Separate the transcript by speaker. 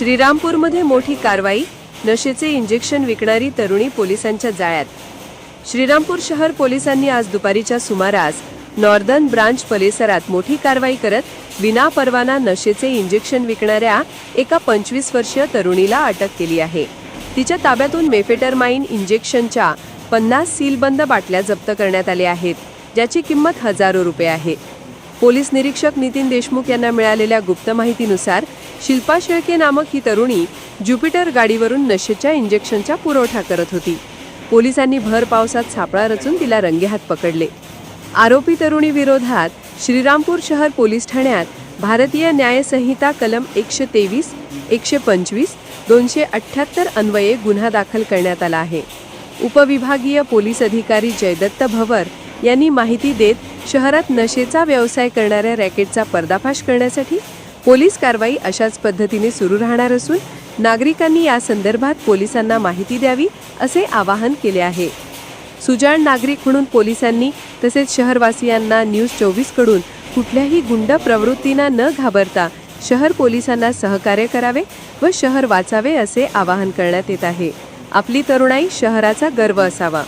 Speaker 1: श्रीरामपूरमध्ये मोठी कारवाई, नशेचे इंजेक्शन विकणारी तरुणी पोलिसांच्या जाळ्यात। श्रीरामपूर शहर पोलिसांनी आज दुपारीच्या सुमारास नॉर्दर्न ब्रांच परिसरात मोठी कारवाई करत विनापरवाना नशेचे इंजेक्शन विकणाऱ्या एका 25 वर्षीय तरुणीला अटक केली आहे। तिच्या ताब्यातून मेफेटरमाइन इंजेक्शनच्या 50 सीलबंद बाटल्या जप्त करण्यात आल्या आहेत, ज्याची किंमत हजारो रुपये आहे। पोलीस निरीक्षक नितीन देशमुख यांना मिळालेल्या गुप्त माहितीनुसार शिल्पा शेळके नामक ही तरुणी ज्युपिटर गाडीवरून नशेच्या इंजेक्शनचा पुरवठा करत होती। पोलिसांनी भर पावसात सापळा रचून तिला रंगेहात पकडले। आरोपी तरुणी विरोधात श्रीरामपूर शहर पोलीस ठाण्यात भारतीय न्याय संहिता कलम 123, 125, 278 अन्वये गुन्हा दाखल करण्यात आला आहे। उपविभागीय पोलीस अधिकारी जयदत्त भवर यांनी माहिती देत शहरात नशेचा व्यवसाय करणाऱ्या रॅकेटचा पर्दाफाश करण्यासाठी पोलीस कारवाई अशाच पद्धतीने सुरू राहणार असून नागरिकांनी या संदर्भात पोलिसांना माहिती द्यावी असे आवाहन केले आहे। सुजाण नागरिक म्हणून पोलिसांनी तसेच शहरवासियांना न्यूज 24 कडून कुठल्याही गुंड प्रवृत्तींना न घाबरता शहर पोलिसांना सहकार्य करावे व शहर वाचावे असे आवाहन करण्यात येत आहे। आपली तरुणाई शहराचा गर्व असावा।